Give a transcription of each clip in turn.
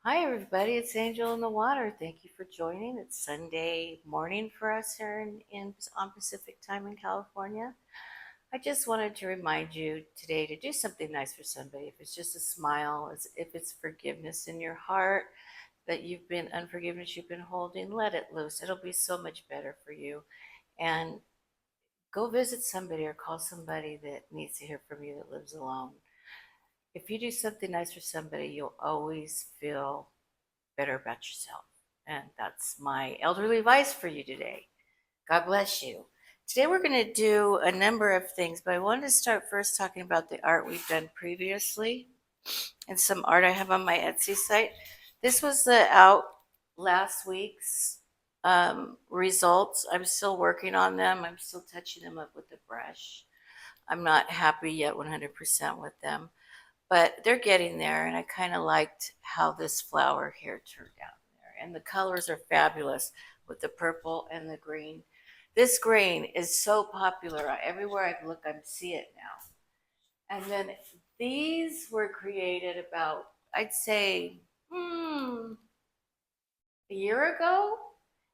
Hi, everybody. It's Angel in the Water. Thank you for joining. It's Sunday morning for us here on Pacific time in California. I just wanted to remind you today to do something nice for somebody. If it's just a smile, if it's forgiveness in your heart that unforgiveness you've been holding, let it loose. It'll be so much better for you. And go visit somebody or call somebody that needs to hear from you that lives alone. If you do something nice for somebody, you'll always feel better about yourself. And that's my elderly advice for you today. God bless you. Today we're going to do a number of things, but I wanted to start first talking about the art we've done previously and some art I have on my Etsy site. This was the out last week's results. I'm still working on them. I'm still touching them up with the brush. I'm not happy yet 100% with them, but they're getting there, and I kind of liked how this flower here turned out there. And the colors are fabulous with the purple and the green. This green is so popular. Everywhere I look, I see it now. And then these were created about, I'd say, a year ago.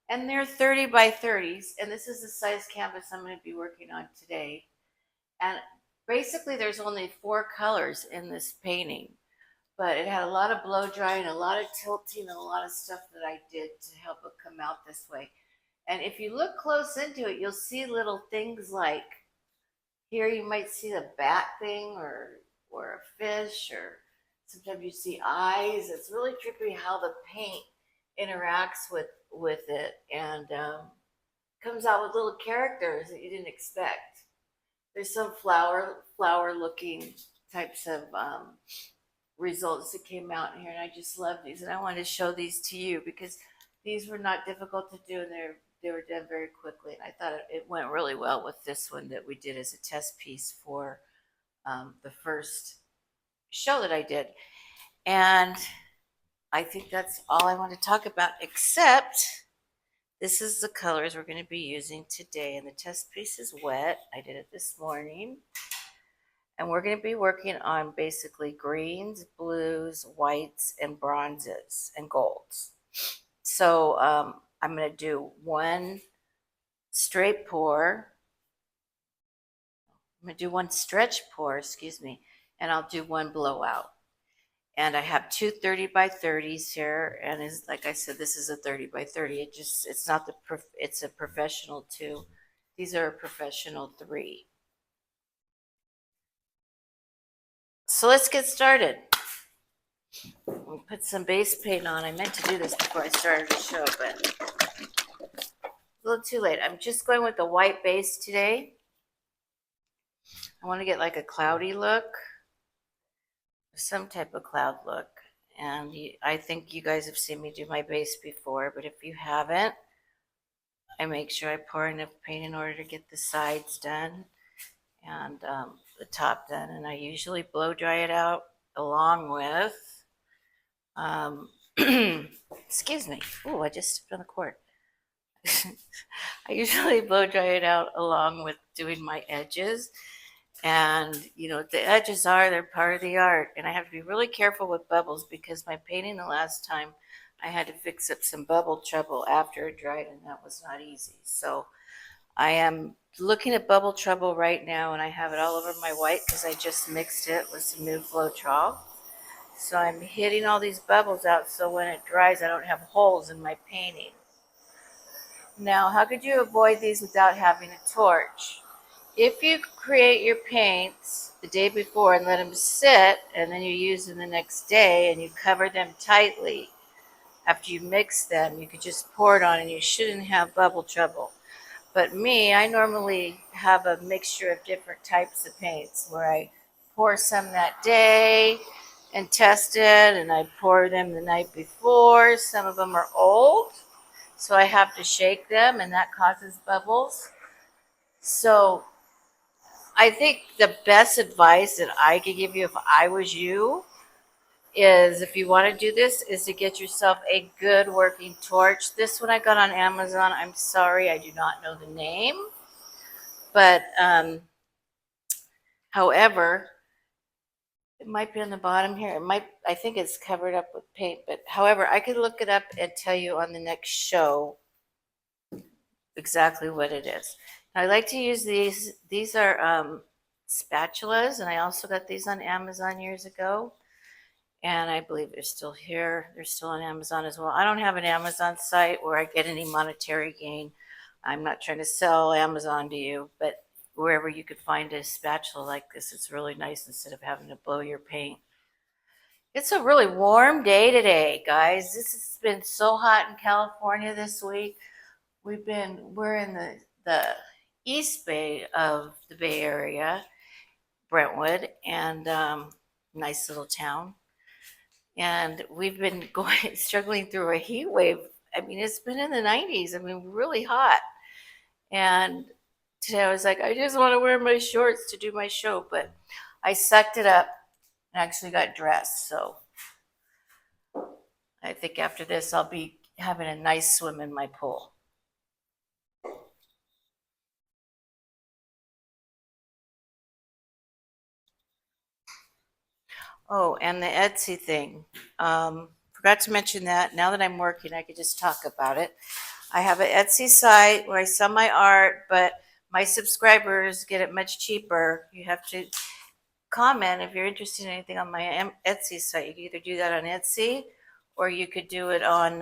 And they're 30 by 30s. And this is the size canvas I'm going to be working on today. And basically, there's only 4 colors in this painting, but it had a lot of blow drying, a lot of tilting, and a lot of stuff that I did to help it come out this way. And if you look close into it, you'll see little things like here you might see a bat thing or a fish, or sometimes you see eyes. It's really trippy how the paint interacts with it, and comes out with little characters that you didn't expect. There's some flower looking types of results that came out here, and I just love these, and I wanted to show these to you because these were not difficult to do, and they were done very quickly, and I thought it went really well with this one that we did as a test piece for the first show that I did. And I think that's all I want to talk about, except this is the colors we're going to be using today, and the test piece is wet. I did it this morning. And we're going to be working on basically greens, blues, whites, and bronzes and golds. So I'm going to do one straight pour. I'm going to do one stretch pour, excuse me, and I'll do one blowout. And I have two 30 by 30s here, and like I said, this is a 30 by 30. It's not it's a professional 2. These are a professional 3. So let's get started. We'll put some base paint on. I meant to do this before I started the show, but a little too late. I'm just going with the white base today. I want to get like a cloudy look, some type of cloud look. And I think you guys have seen me do my base before, but if you haven't, I make sure I pour enough paint in order to get the sides done and the top done. And I usually blow dry it out along with, excuse me. Oh, I just stepped on the cord. I usually blow dry it out along with doing my edges. And, the edges they're part of the art. And I have to be really careful with bubbles because my painting the last time, I had to fix up some bubble trouble after it dried, and that was not easy. So I am looking at bubble trouble right now, and I have it all over my white because I just mixed it with some new Floetrol. So I'm hitting all these bubbles out so when it dries, I don't have holes in my painting. Now, how could you avoid these without having a torch? If you create your paints the day before and let them sit, and then you use them the next day and you cover them tightly, after you mix them, you could just pour it on and you shouldn't have bubble trouble. But me, I normally have a mixture of different types of paints where I pour some that day and test it, and I pour them the night before. Some of them are old, so I have to shake them, and that causes bubbles. So I think the best advice that I could give you if I was you is, if you want to do this, is to get yourself a good working torch. This one I got on Amazon. I'm sorry, I do not know the name. But however, It might be on the bottom here. It might, I think it's covered up with paint, but however, I could look it up and tell you on the next show exactly what it is. I like to use these. These are spatulas, and I also got these on Amazon years ago. And I believe they're still here. They're still on Amazon as well. I don't have an Amazon site where I get any monetary gain. I'm not trying to sell Amazon to you, but wherever you could find a spatula like this, it's really nice instead of having to blow your paint. It's a really warm day today, guys. This has been so hot in California this week. We're in the East Bay of the Bay Area, Brentwood, and nice little town. And we've been struggling through a heat wave. I mean, it's been in the 90s. I mean, really hot. And today I was like, I just want to wear my shorts to do my show, but I sucked it up and actually got dressed. So I think after this, I'll be having a nice swim in my pool. Oh, and the Etsy thing. Forgot to mention that. Now that I'm working, I could just talk about it. I have an Etsy site where I sell my art, but my subscribers get it much cheaper. You have to comment if you're interested in anything on my Etsy site. You can either do that on Etsy or you could do it on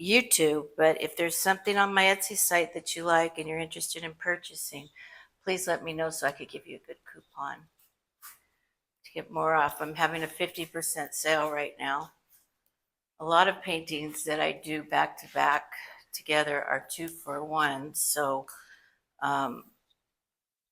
YouTube. But if there's something on my Etsy site that you like and you're interested in purchasing, please let me know so I could give you a good coupon to get more off. I'm having a 50% sale right now. A lot of paintings that I do back to back together are 2 for 1. So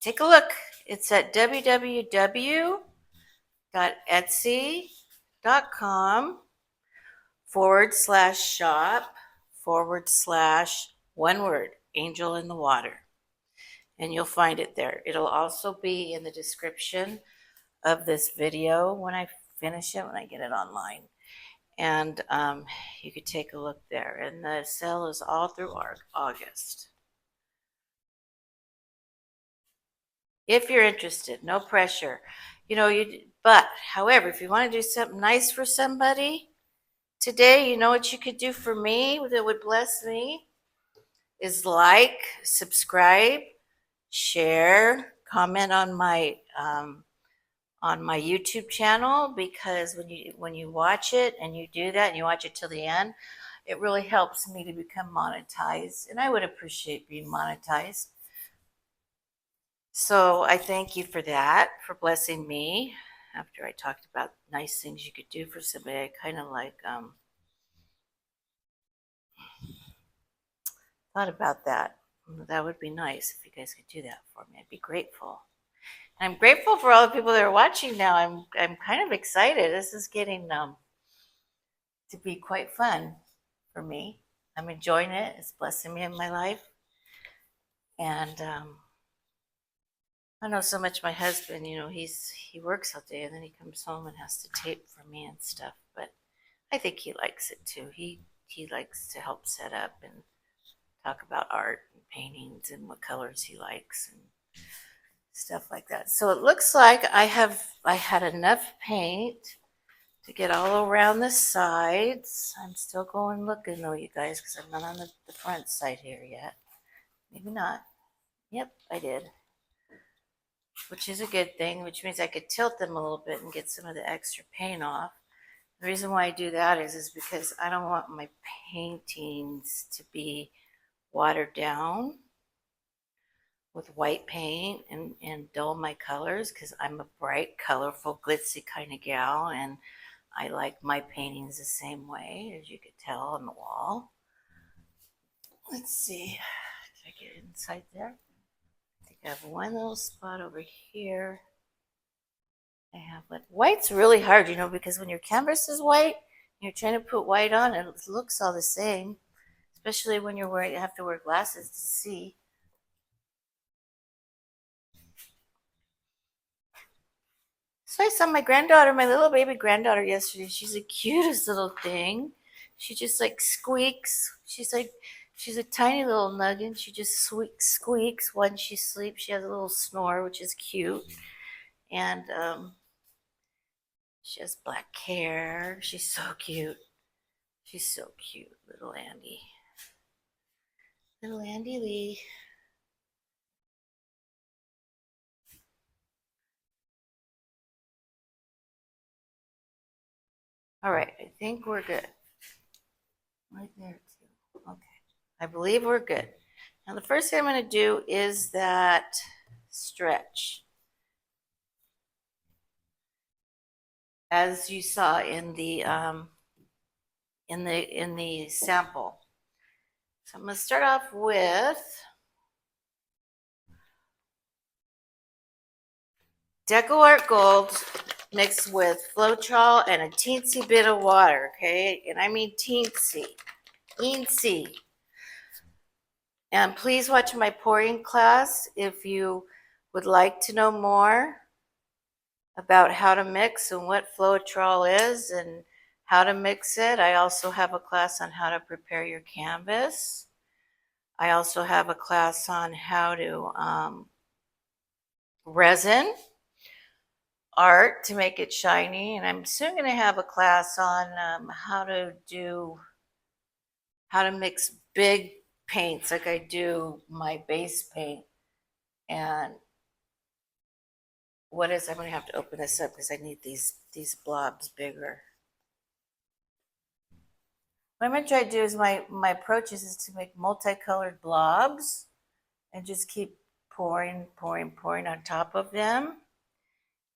take a look. It's at www.etsy.com/shop/one word, Angel in the Water. And you'll find it there. It'll also be in the description of this video when I finish it, when I get it online. And you could take a look there. And the sale is all through August. If you're interested, no pressure. But however, if you want to do something nice for somebody today, you know what you could do for me that would bless me is like, subscribe, share, comment on my YouTube channel, because when you watch it and you do that and you watch it till the end, it really helps me to become monetized, and I would appreciate being monetized. So I thank you for that, for blessing me. After I talked about nice things you could do for somebody, I kind of thought about that. That would be nice if you guys could do that for me. I'd be grateful. I'm grateful for all the people that are watching now. I'm kind of excited. This is getting to be quite fun for me. I'm enjoying it. It's blessing me in my life. And I know so much my husband, he works all day and then he comes home and has to tape for me and stuff. But I think he likes it too. He likes to help set up and talk about art and paintings and what colors he likes and stuff like that. So it looks like I had enough paint to get all around the sides. I'm still going looking though, you guys, because I'm not on the front side here yet. Maybe not. Yep, I did. Which is a good thing, which means I could tilt them a little bit and get some of the extra paint off. The reason why I do that is because I don't want my paintings to be watered down with white paint and dull my colors, because I'm a bright, colorful, glitzy kind of gal, and I like my paintings the same way, as you could tell on the wall. Let's see. Did I get inside there? I think I have one little spot over here. I have, but white's really hard, because when your canvas is white, you're trying to put white on, it looks all the same, especially when you have to wear glasses to see. So I saw my granddaughter, my little baby granddaughter yesterday. She's the cutest little thing. She just squeaks. She's a tiny little nugget. She just squeaks when she sleeps. She has a little snore, which is cute. And she has black hair. She's so cute. She's so cute, little Andy. Little Andy Lee. All right, I think we're good. Right there, too. Okay. I believe we're good. Now, the first thing I'm going to do is that stretch. As you saw in the sample. So I'm going to start off with Deco Art Gold mixed with Floetrol and a teensy bit of water, okay? And I mean teensy, teensy. And please watch my pouring class if you would like to know more about how to mix and what Floetrol is and how to mix it. I also have a class on how to prepare your canvas. I also have a class on how to resin art to make it shiny, and I'm soon going to have a class on how to mix big paints like I do my base paint. And I'm going to have to open this up because I need these blobs bigger. What I'm going to try to do is my approach is to make multicolored blobs and just keep pouring on top of them.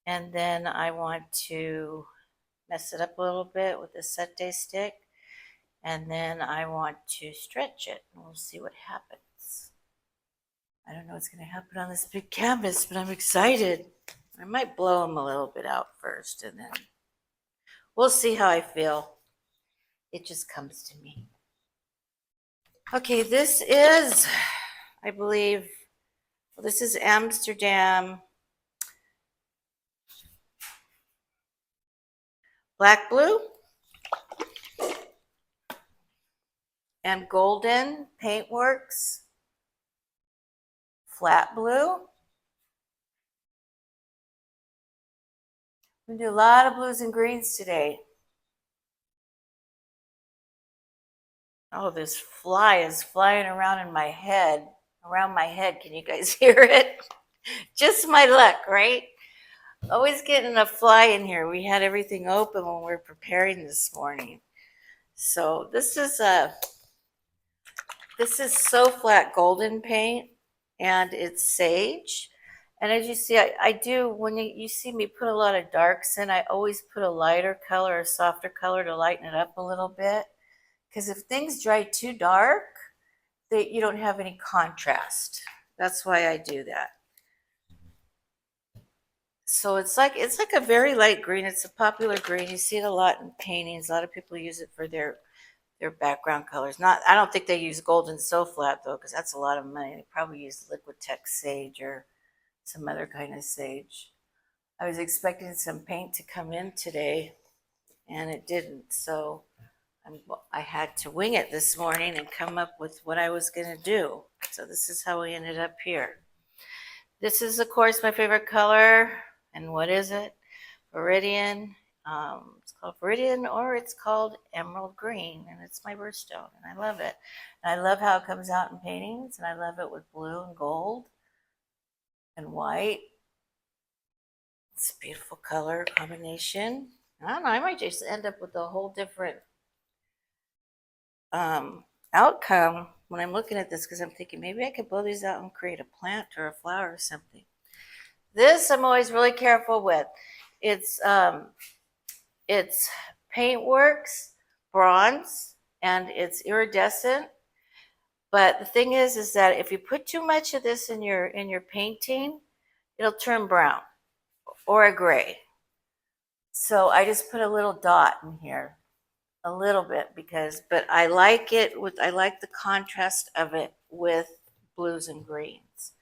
And then I want to mess it up a little bit with the Sette stick. And then I want to stretch it and we'll see what happens. I don't know what's going to happen on this big canvas, but I'm excited. I might blow them a little bit out first and then we'll see how I feel. It just comes to me. Okay, this is, I believe, well, this is Amsterdam Black Blue and Golden Paintworks Flat Blue. We're going to do a lot of blues and greens today. Oh, this fly is flying around in my head, around my head. Can you guys hear it? Just my luck, right? Always getting a fly in here. We had everything open when we were preparing this morning. So this is So Flat Golden paint, and it's sage. And as you see, I do, when you see me put a lot of darks in, I always put a lighter color, a softer color to lighten it up a little bit. Because if things dry too dark, you don't have any contrast. That's why I do that. So it's like a very light green. It's a popular green. You see it a lot in paintings. A lot of people use it for their background colors. I don't think they use Golden So Flat though, because that's a lot of money. They probably use Liquitex sage or some other kind of sage. I was expecting some paint to come in today, and it didn't. So I had to wing it this morning and come up with what I was going to do. So this is how we ended up here. This is, of course, my favorite color. And what is it? Viridian. It's called Viridian, or it's called Emerald Green, and it's my birthstone, and I love it. And I love how it comes out in paintings, and I love it with blue and gold and white. It's a beautiful color combination. I don't know, I might just end up with a whole different outcome when I'm looking at this, because I'm thinking maybe I could blow these out and create a plant or a flower or something. This I'm always really careful with. It's Paintworks Bronze, and it's Iridescent. But the thing is that if you put too much of this in your painting, it'll turn brown or a gray. So I just put a little dot in here, a little bit, but I like the contrast of it with blues and greens.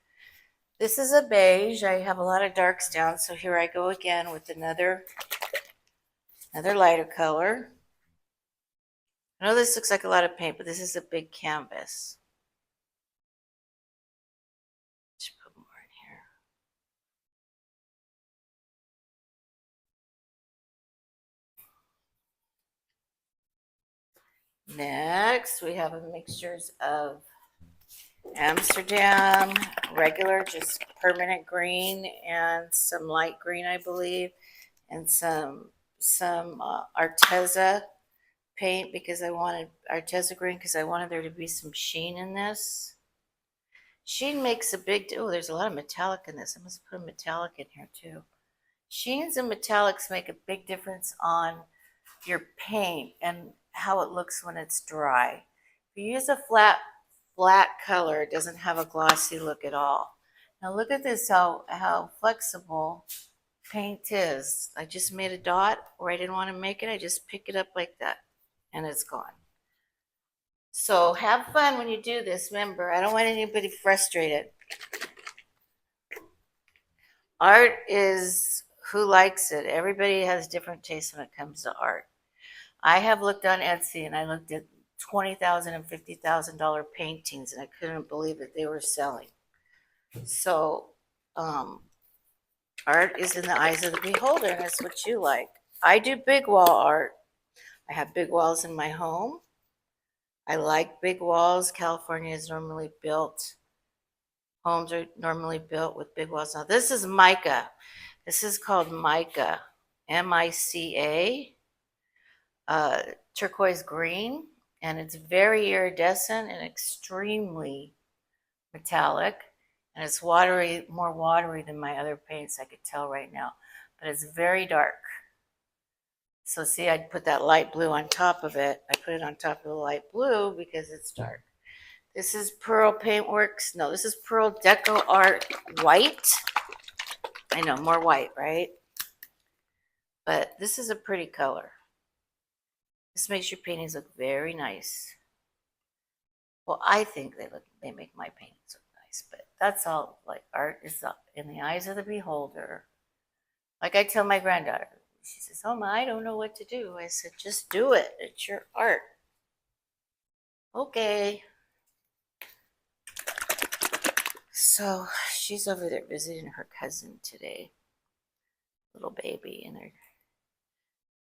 This is a beige. I have a lot of darks down, so here I go again with another lighter color. I know this looks like a lot of paint, but this is a big canvas. Let's put more in here. Next, we have a mixtures of Amsterdam, regular, just permanent green, and some light green, I believe, and some Arteza paint because I wanted Arteza green because I wanted there to be some sheen in this. Sheen makes a big, oh, there's a lot of metallic in this. I must put a metallic in here too. Sheens and metallics make a big difference on your paint and how it looks when it's dry. If you use a flat color, it doesn't have a glossy look at all. Now look at this, how flexible paint is. I just made a dot where I didn't want to make it. I just pick it up like that and it's gone. So have fun when you do this. Remember, I don't want anybody frustrated. Art is who likes it. Everybody has different tastes when it comes to art. I have looked on Etsy and I looked at $20,000 and $50,000 paintings and I couldn't believe that they were selling. So art is in the eyes of the beholder, and it's what you like. I do big wall art. I have big walls in my home. I like big walls. California is normally built. Homes are normally built with big walls. Now this is mica. This is called mica, M-I-C-A, turquoise green, and it's very iridescent and extremely metallic. And it's watery, more watery than my other paints, I could tell right now. But it's very dark. So see, I put that light blue on top of it. I put it on top of the light blue because it's dark. This is Pearl Paintworks. No, this is Pearl Deco Art White. I know, more white, right? But this is a pretty color. This makes your paintings look very nice. Well, I think they make my paintings look nice, but that's all. Like, art is in the eyes of the beholder. Like I tell my granddaughter, she says, "Oh, Ma, I don't know what to do." I said, "Just do it. It's your art." Okay. So she's over there visiting her cousin today, little baby, and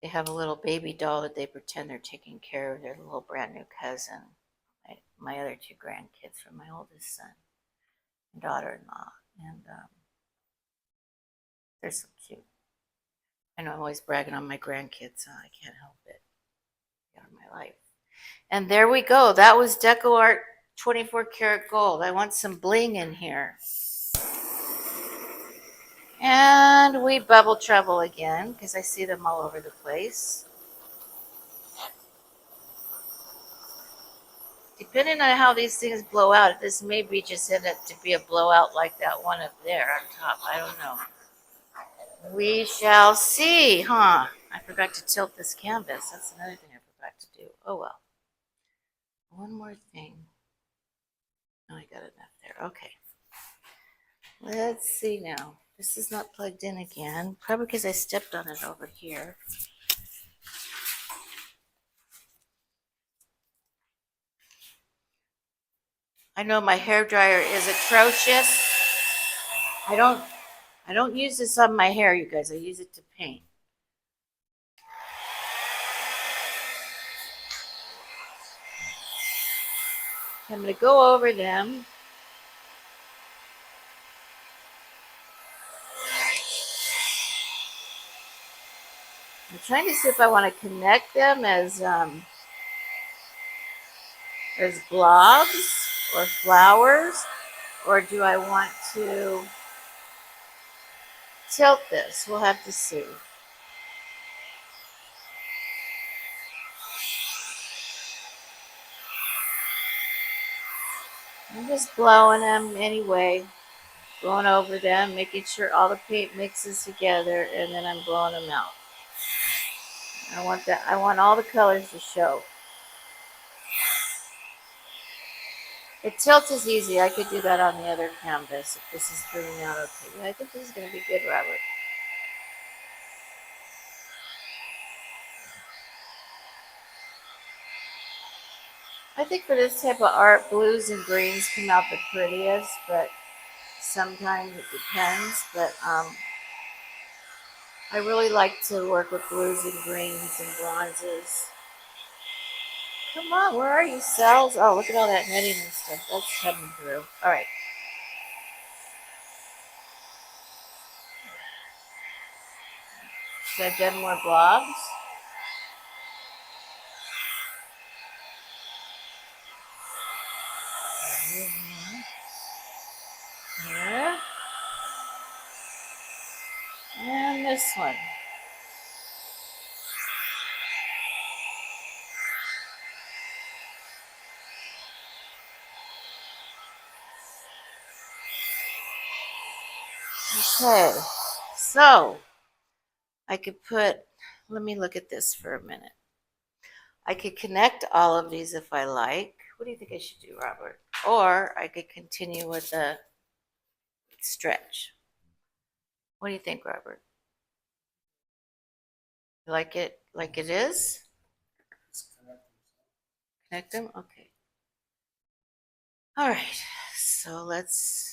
they have a little baby doll that they pretend they're taking care of their little brand new cousin. My other two grandkids from my oldest son and daughter-in-law, and they're so cute. I know I'm always bragging on my grandkids, so I can't help it. They are my life. And there we go. That was Deco Art 24 karat gold. I want some bling in here. And we bubble trouble again because I see them all over the place. Depending on how these things blow out, this may be just end up to be a blowout like that one up there on top. I don't know. We shall see, huh? I forgot to tilt this canvas. That's another thing I forgot to do. Oh well. One more thing. Oh, I got enough there. Okay. Let's see now. This is not plugged in again. Probably because I stepped on it over here. I know my hair dryer is atrocious. I don't use this on my hair, you guys. I use it to paint. I'm going to go over them. I'm trying to see if I want to connect them as blobs or flowers, or do I want to tilt this? We'll have to see. I'm just blowing them anyway, going over them, making sure all the paint mixes together, and then I'm blowing them out. I want all the colors to show. The tilt is easy. I could do that on the other canvas if this is turning out okay. Yeah, I think this is going to be good, Robert. I think for this type of art, blues and greens come out the prettiest, but sometimes it depends. But I really like to work with blues and greens and bronzes. Come on, where are you, cells? Oh, look at all that netting and stuff. That's coming through. All right. So I've done more blobs. Here. And this one. Okay, so I could put, let me look at this for a minute. I could connect all of these if I like. What do you think I should do, Robert? Or I could continue with a stretch. What do you think, Robert? You like it is? Connect them? Okay. All right, so let's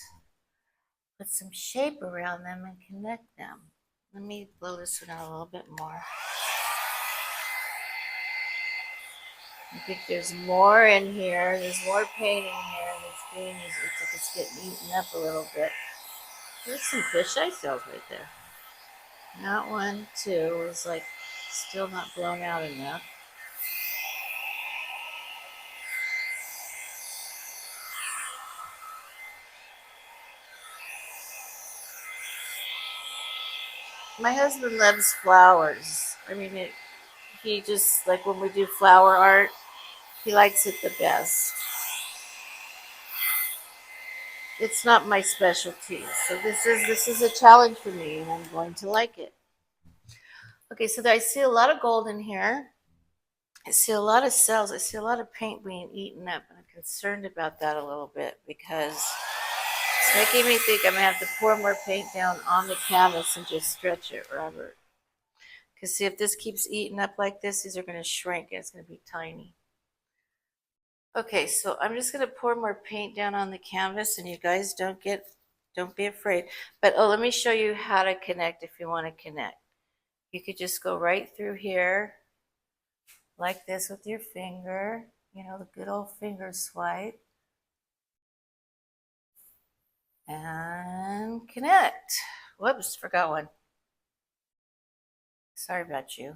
put some shape around them and connect them. Let me blow this one out a little bit more. I think there's more in here. There's more paint in here. This green is, looks like it's getting eaten up a little bit. There's some fisheye cells right there. That one too is like still not blown out enough. My husband loves flowers. I mean, he just, like when we do flower art, he likes it the best. It's not my specialty, so this is a challenge for me, and I'm going to like it. Okay, so I see a lot of gold in here. I see a lot of cells. I see a lot of paint being eaten up, and I'm concerned about that a little bit because it's making me think I'm gonna have to pour more paint down on the canvas and just stretch it, Robert. Because see, if this keeps eating up like this, these are gonna shrink and it's gonna be tiny. Okay, so I'm just gonna pour more paint down on the canvas, and you guys don't be afraid. But oh, let me show you how to connect if you want to connect. You could just go right through here like this with your finger, you know, the good old finger swipe, and connect. Whoops, forgot one. Sorry about you.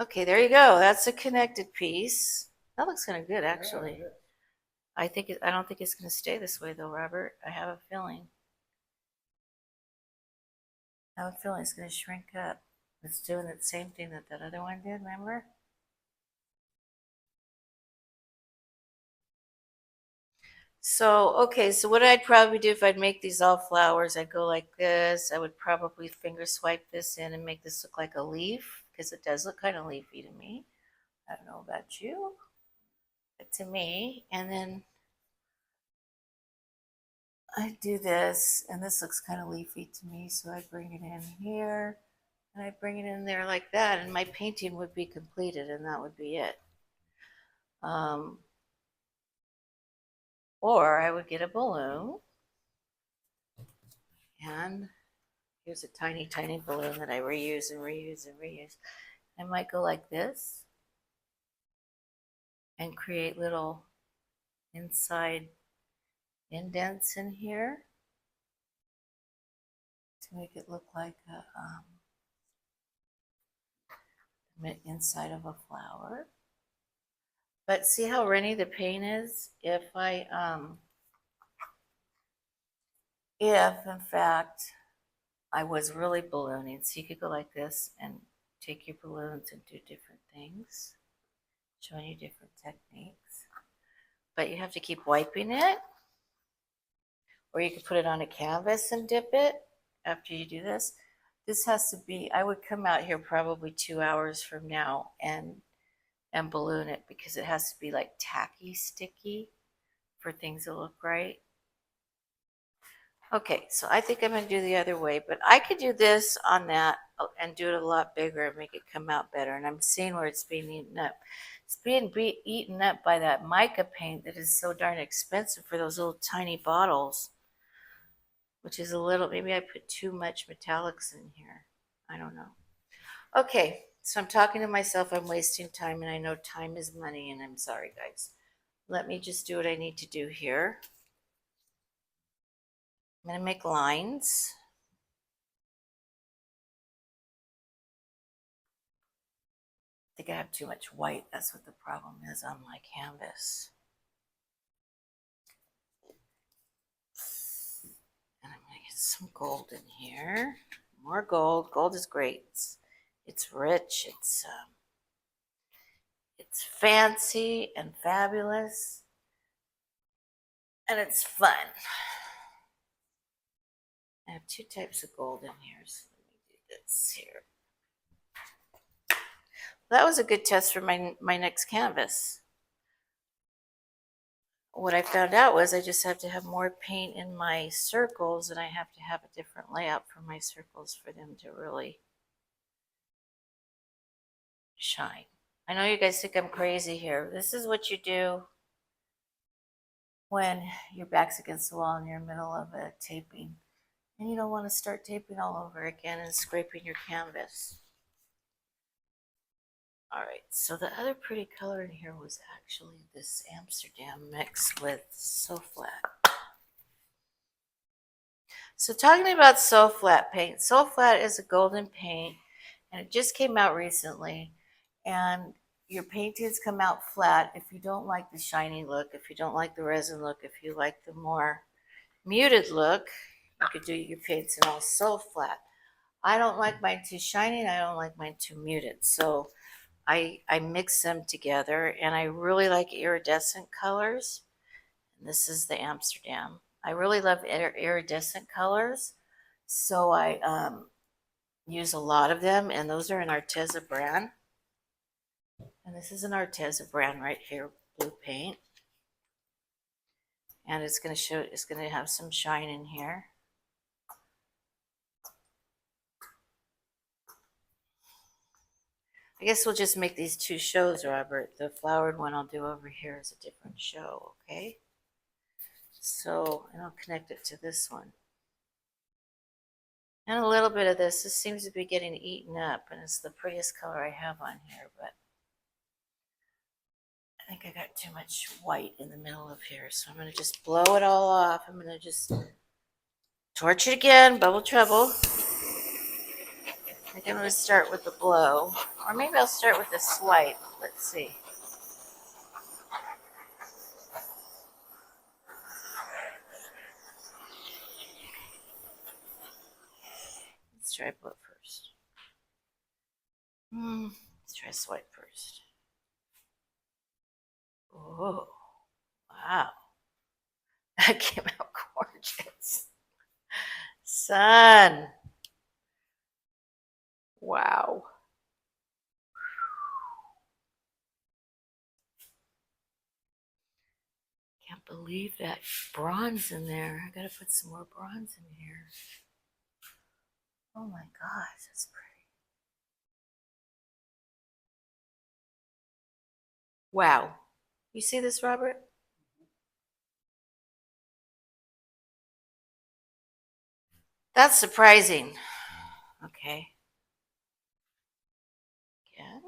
Okay, there you go. That's a connected piece. That looks kind of good, actually. I don't think it's going to stay this way though, Robert. I have a feeling. It's going to shrink up. It's doing the same thing that that other one did, remember? So, okay, so what I'd probably do if I'd make these all flowers, I'd go like this. I would probably finger swipe this in and make this look like a leaf because it does look kind of leafy to me. I don't know about you, but to me. And then I do this, and this looks kind of leafy to me, so I bring it in here, and I bring it in there like that, and my painting would be completed, and that would be it. Um, or I would get a balloon, and here's a tiny, tiny balloon that I reuse and reuse and reuse. I might go like this and create little inside indents in here to make it look like a inside of a flower. But see how runny the paint is? If in fact I was really ballooning, so you could go like this and take your balloons and do different things, showing you different techniques. But you have to keep wiping it, or you could put it on a canvas and dip it after you do this. This has to be, I would come out here probably 2 hours from now and balloon it because it has to be like tacky sticky for things to look right. Okay, so I think I'm going to do the other way, but I could do this on that and do it a lot bigger and make it come out better. And I'm seeing where it's being eaten up. It's being eaten up by that mica paint that is so darn expensive for those little tiny bottles, which is a little, maybe I put too much metallics in here. I don't know. Okay, So I'm talking to myself, I'm wasting time, and I know time is money, and I'm sorry, guys. Let me just do what I need to do here. I'm going to make lines. I think I have too much white. That's what the problem is on my canvas. And I'm going to get some gold in here. More gold. Gold is great. It's rich. It's fancy and fabulous. And it's fun. I have two types of gold in here. So let me do this here. That was a good test for my next canvas. What I found out was I just have to have more paint in my circles, and I have to have a different layout for my circles for them to really shine. I know you guys think I'm crazy here. This is what you do when your back's against the wall and you're in the middle of a taping, and you don't want to start taping all over again and scraping your canvas. All right, so the other pretty color in here was actually this Amsterdam mixed with So Flat. So talking about So Flat paint, So Flat is a golden paint, and it just came out recently. And your paintings come out flat if you don't like the shiny look, if you don't like the resin look, if you like the more muted look, you could do your paints in all So Flat. I don't like mine too shiny, and I don't like mine too muted. So I mix them together, and I really like iridescent colors. And this is the Amsterdam. I really love iridescent colors, so I use a lot of them, and those are an Arteza brand. And this is an Arteza brand right here, blue paint. And it's going to have some shine in here. I guess we'll just make these two shows, Robert. The flowered one I'll do over here is a different show, okay? So, and I'll connect it to this one. And a little bit of this. This seems to be getting eaten up, and it's the prettiest color I have on here, but I think I got too much white in the middle of here, so I'm going to just blow it all off. I'm going to just torch it again, bubble trouble. I think I'm going to start with the blow, or maybe I'll start with the swipe. Let's see. Let's try blow first. Let's try swipe first. Oh, wow. That came out gorgeous. Sun. Wow. Can't believe that bronze in there. I gotta put some more bronze in here. Oh my gosh, that's pretty. Wow. You see this, Robert? That's surprising. Okay. Again,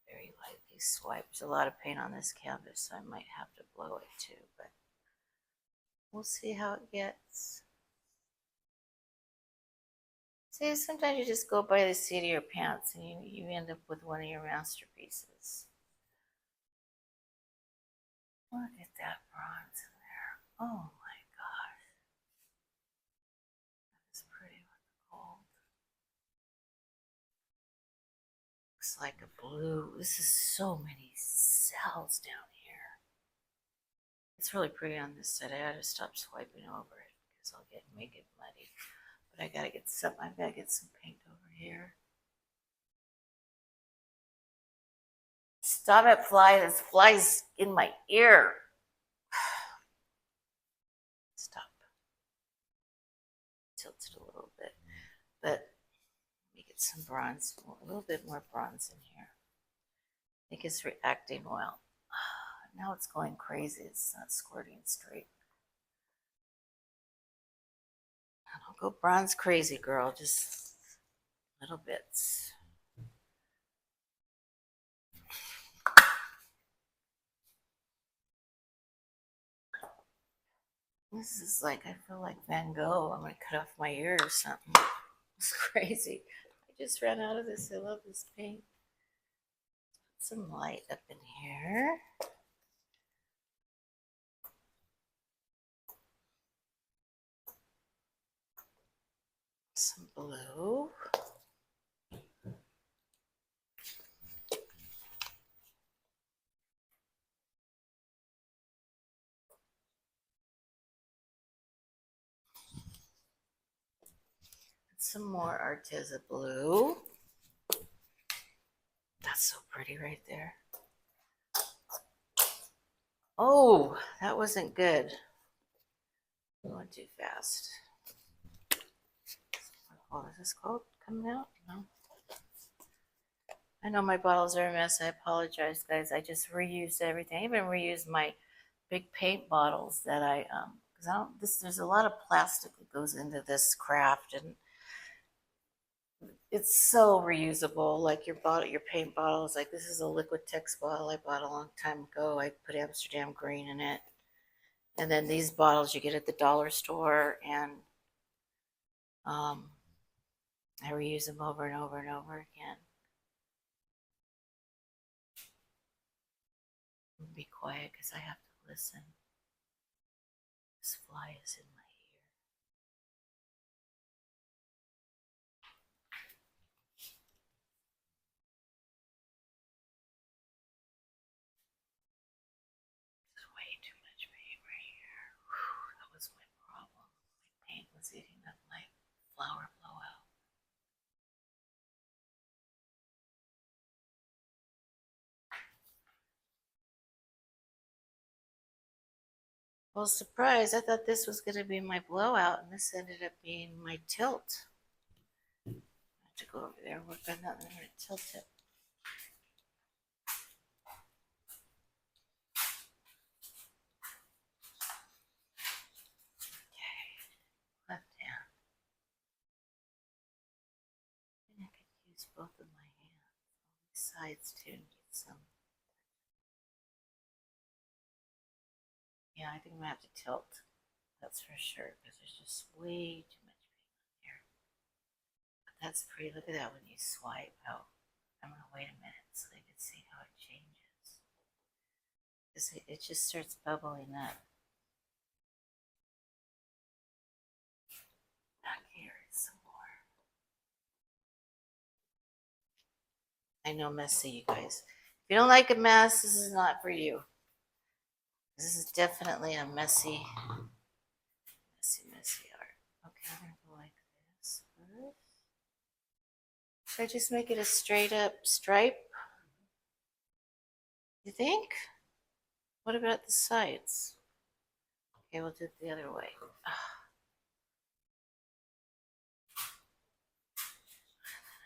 very lightly swipe. There's a lot of paint on this canvas, so I might have to blow it too, but we'll see how it gets. See, sometimes you just go by the seat of your pants and you end up with one of your masterpieces. Look at that bronze in there. Oh my gosh. That is pretty with the gold. Looks like a blue. This is so many cells down here. It's really pretty on this side. I gotta stop swiping over it because I'll make it muddy. But I gotta get some paint over here. Stop it, fly. This fly's in my ear. Stop. Tilt it a little bit. But let me get some bronze, a little bit more bronze in here. I think it's reacting well. Now it's going crazy. It's not squirting straight. Don't go bronze crazy, girl. Just little bits. This is like, I feel like Van Gogh. I'm gonna cut off my ear or something. It's crazy. I just ran out of this. I love this paint. Put some light up in here. Some blue. Some more Arteza blue. That's so pretty right there. Oh, that wasn't good. I went too fast. What is this called? Coming out? No. I know my bottles are a mess. I apologize, guys. I just reused everything. I even reused my big paint bottles that because there's a lot of plastic that goes into this craft, and it's so reusable. Like your paint bottles. Like this is a Liquitex bottle I bought a long time ago. I put Amsterdam green in it, and then these bottles you get at the dollar store, and I reuse them over and over and over again. Be quiet because I have to listen. This fly is in my ear. There's way too much paint right here. Whew, that was my problem. My paint was eating up my flower blowout. Well, surprise, I thought this was going to be my blowout, and this ended up being my tilt. I have to go over there and work on that, and I'm going to tilt it. Okay, left hand. I think I could use both of my hands, all these sides too, and get some. Yeah, I think I'm going to have to tilt. That's for sure, because there's just way too much paint on here. But that's pretty. Look at that when you swipe out. I'm going to wait a minute so they can see how it changes. It just starts bubbling up. Back here is some more. I know, messy, you guys. If you don't like a mess, this is not for you. This is definitely a messy art. Okay, I'm going to go like this first. Should I just make it a straight up stripe? You think? What about the sides? Okay, we'll do it the other way.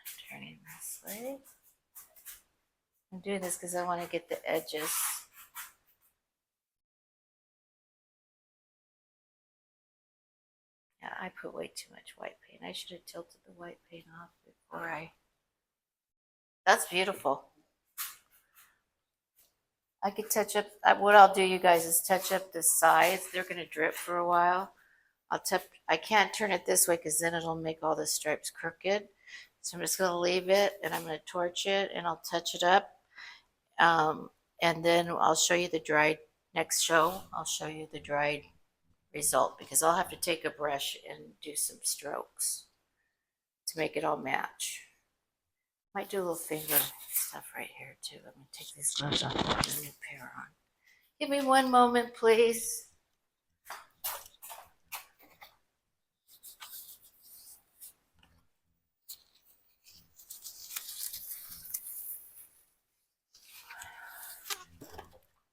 I'm turning this way. I'm doing this because I want to get the edges. Yeah, I put way too much white paint. I should have tilted the white paint off before I... That's beautiful. I could touch up, what I'll do, you guys, is touch up the sides. They're going to drip for a while. I can't turn it this way because then it'll make all the stripes crooked. So I'm just going to leave it, and I'm going to torch it, and I'll touch it up. And then I'll show you the dried, next show, I'll show you the dried result, because I'll have to take a brush and do some strokes to make it all match. Might do a little finger stuff right here too. I'm going to take these gloves off and put a new pair on. Give me one moment, please.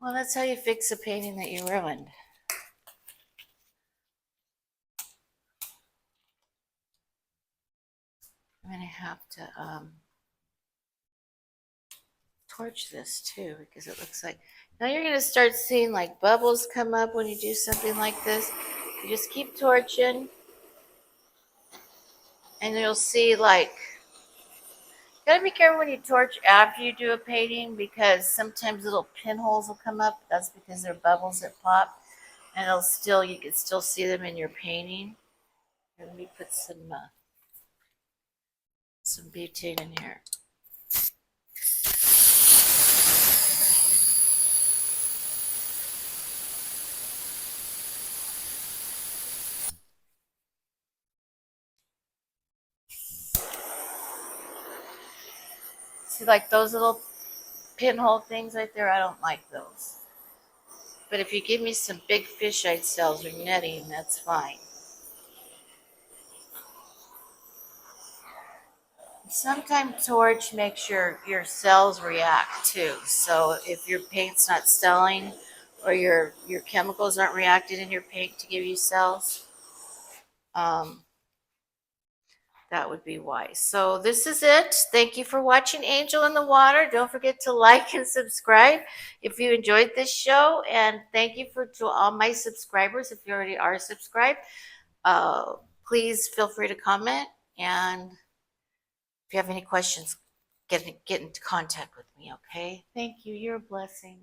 Well, that's how you fix a painting that you ruined. I'm going to have to torch this too, because it looks like, now you're going to start seeing like bubbles come up when you do something like this. You just keep torching, and you'll see, like, you gotta be careful when you torch after you do a painting, because sometimes little pinholes will come up. That's because they're bubbles that pop. and it'll still, you can still see them in your painting. Here, let me put some butane in here. See, like those little pinhole things right there, I don't like those. But if you give me some big fisheye cells or netting, that's fine. Sometimes torch makes your cells react too. So if your paint's not selling or your chemicals aren't reacting in your paint to give you cells, um, that would be wise. So this is it. Thank you for watching Angel in the Water. Don't forget to like and subscribe if you enjoyed this show. And thank you to all my subscribers. If you already are subscribed, please feel free to comment. And if you have any questions, get into contact with me, okay? Thank you. You're a blessing.